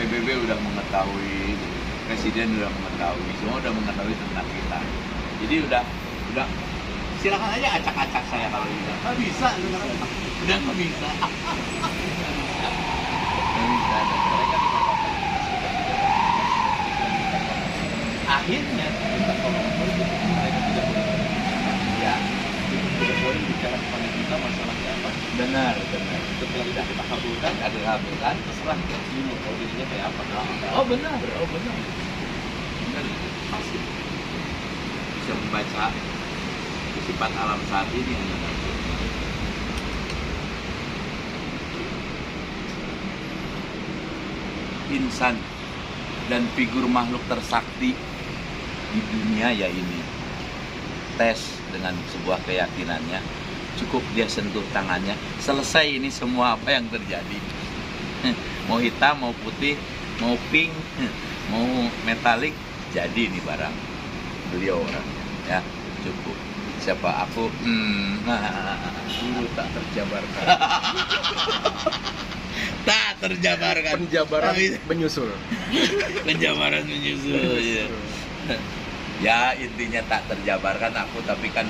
PBB udah mengetahui, Presiden udah mengetahui, semua udah mengetahui tentang kita. Jadi udah silakan aja acak-acak saya kalau gitu. Nggak bisa, udah nggak bisa. Akhirnya kita kalau mereka tidak boleh, ya tidak boleh bicara kepada kita masalahnya apa. benar. Setelah itu kita kabulkan, Kabulkan. terserah dia mau tahu dirinya kayak apa. Oh benar. Pasti bisa membaca sifat alam saat ini. Insan dan figur makhluk tersakti di dunia ya ini. Tes dengan sebuah keyakinannya, cukup dia sentuh tangannya, selesai ini semua apa yang terjadi. Mau hitam, mau putih, mau pink, mau metalik, jadi ini barang. Beliau orangnya, ya cukup. Siapa aku? Dulu tak terjabarkan. Tak terjabarkan. Penjabaran menyusul. Penjabaran menyusul. Ya. Ya intinya tak terjabarkan aku, tapi kan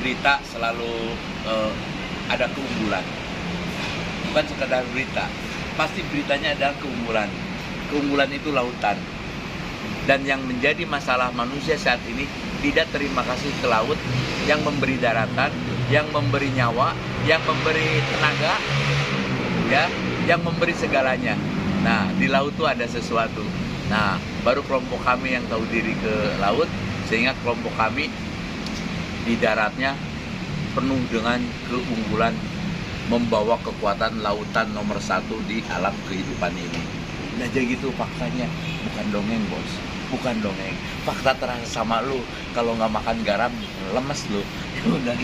berita selalu ada keunggulan. Bukan sekedar berita, pasti beritanya ada keunggulan. Keunggulan itu lautan. Dan yang menjadi masalah manusia saat ini, tidak terima kasih ke laut yang memberi daratan, yang memberi nyawa, yang memberi tenaga, ya, yang memberi segalanya. Nah, di laut itu ada sesuatu. Nah, baru kelompok kami yang tahu diri ke laut, sehingga kelompok kami di daratnya penuh dengan keunggulan, membawa kekuatan lautan nomor 1 di alam kehidupan ini. Nah, jadi gitu faktanya, bukan dongeng bos, bukan dongeng. Fakta terasa sama lu, kalau nggak makan garam lemes lu. Ya udah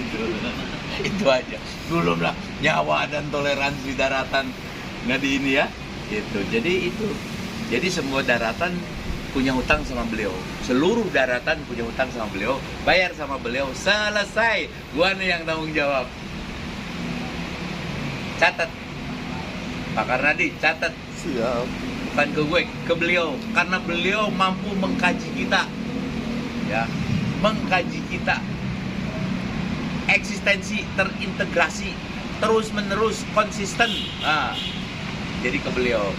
itu aja. Belum lah nyawa dan toleransi daratan nggak di ini ya. Gitu. Jadi semua daratan punya hutang sama beliau. Seluruh daratan punya hutang sama beliau, bayar sama beliau, selesai. Gua nih yang tanggung jawab. Catat. Pak Karnadi, catat. Siap. Bukan ke gue, ke beliau. Karena beliau mampu mengkaji kita. Ya, mengkaji kita. Eksistensi terintegrasi, terus-menerus, konsisten. Nah, jadi ke beliau.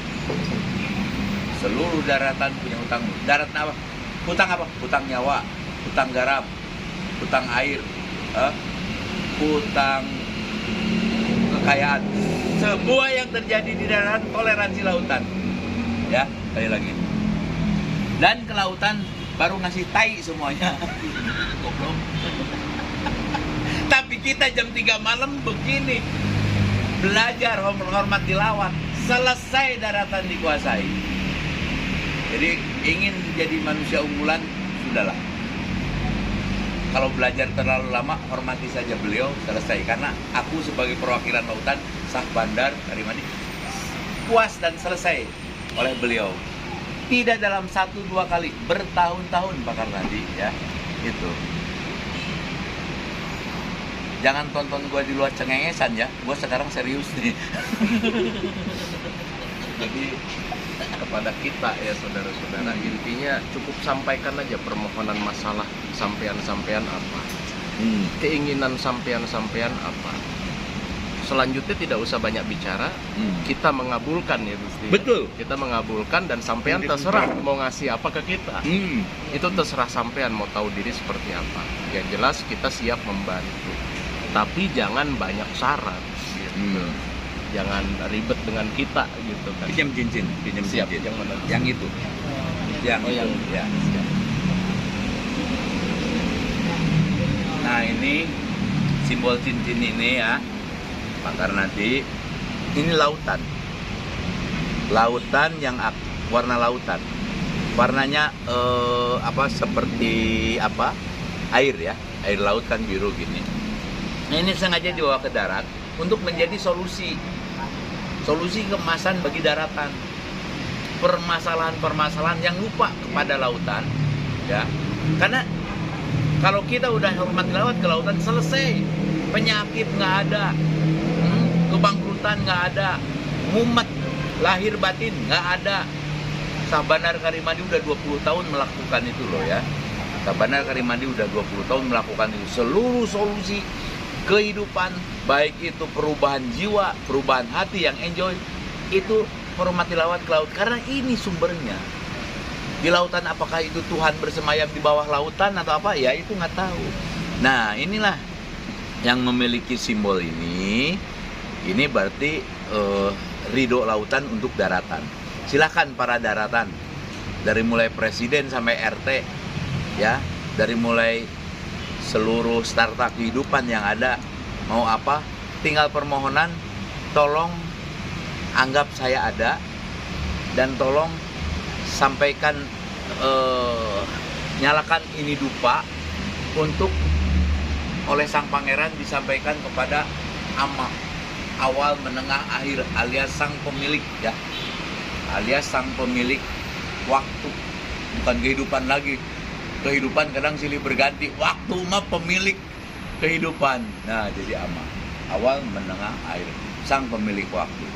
Seluruh daratan punya hutang. Daratan apa? Hutang apa? Hutang nyawa, hutang garam, hutang air, hutang kekayaan. Semua yang terjadi di daratan toleransi lautan. Ya, sekali lagi. Dan ke lautan baru ngasih tai semuanya. Goblok. Tapi kita jam 3 malam begini. Belajar menghormati lawan. Selesai daratan dikuasai. Jadi ingin jadi manusia unggulan, sudahlah. Kalau belajar terlalu lama, hormati saja beliau, selesai. Karena aku sebagai perwakilan lautan, sah bandar, Karimani, puas dan selesai oleh beliau. Tidak dalam 1-2 kali, bertahun-tahun Pak Karnadi, ya. Itu. Jangan tonton gue di luar cengengesan ya, gue sekarang serius nih. Jadi kepada kita ya saudara-saudara, intinya cukup sampaikan aja permohonan masalah sampean-sampean apa, keinginan sampean-sampean apa. Selanjutnya tidak usah banyak bicara, kita mengabulkan ya Gusti. Betul. Kita mengabulkan dan sampean terserah mau ngasih apa ke kita. Itu terserah sampean mau tahu diri seperti apa. Yang jelas kita siap membantu. Tapi jangan banyak syarat gitu. Jangan ribet dengan kita gitu kan. Pinjam cincin. Siap, yang mana? Yang itu. Yang yang ya. Nah, ini simbol cincin ini ya, Pak Karnadi. Ini lautan. Lautan yang warna lautan. Warnanya seperti air ya. Air laut kan biru gini. Nah, ini sengaja dibawa ke darat untuk menjadi solusi kemasan bagi daratan. Permasalahan-permasalahan yang lupa kepada lautan, ya. Karena kalau kita udah hormati laut, ke lautan selesai. Penyakit nggak ada, kebangkrutan nggak ada, mumet lahir batin nggak ada. Sabanar Karimandi udah 20 tahun melakukan itu loh ya. Sabanar Karimandi udah 20 tahun melakukan itu. Seluruh solusi kehidupan, baik itu perubahan jiwa, perubahan hati yang enjoy, itu hormati laut ke laut. Karena ini sumbernya. Di lautan apakah itu Tuhan bersemayam di bawah lautan atau apa? Ya itu nggak tahu. Nah inilah yang memiliki simbol ini. Ini berarti ridho lautan untuk daratan. Silakan para daratan, dari mulai presiden sampai RT, ya, dari mulai seluruh startup kehidupan yang ada, mau apa, tinggal permohonan, tolong anggap saya ada, dan tolong sampaikan, nyalakan ini dupa untuk oleh sang pangeran disampaikan kepada Ama, awal, menengah, akhir, alias sang pemilik ya, alias sang pemilik waktu, bukan kehidupan lagi. Kehidupan kadang silih berganti, waktu mah pemilik kehidupan. Nah jadi Ama, awal, menengah, akhir, sang pemilik waktu.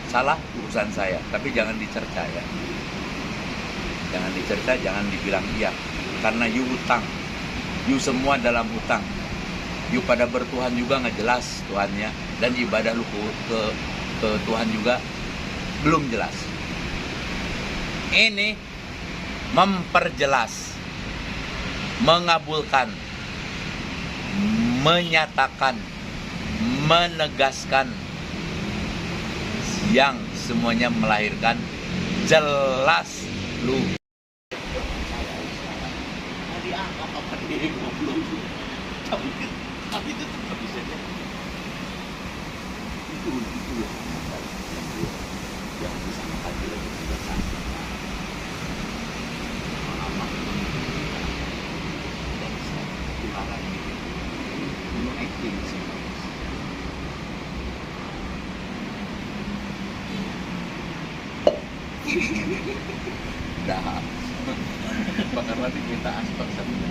Salah urusan saya, tapi jangan dicerca ya, jangan dicerca, jangan dibilang iya, karena you hutang, you semua dalam hutang, you pada bertuhan juga nggak jelas Tuhannya, dan ibadah lu ke Tuhan juga belum jelas. Ini memperjelas, mengabulkan, menyatakan, menegaskan, yang semuanya melahirkan jelas lu. Tapi itu tetap bisa itu yang bisa menghadir bersama. Dah, bakar mati kita aspek sama.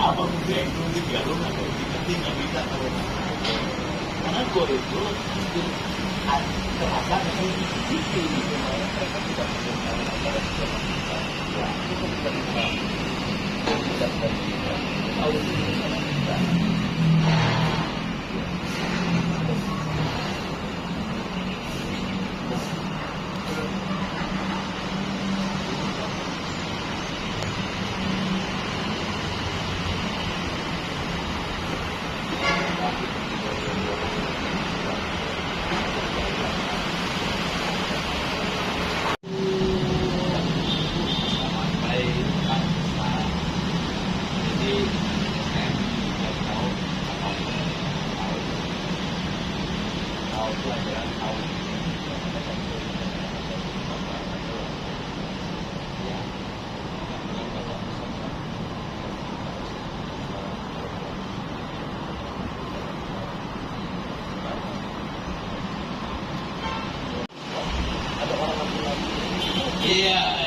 Apa mungkin itu dialog atau kita nggak bisa tahu karena gue itu terasa itu mereka tidak Iya.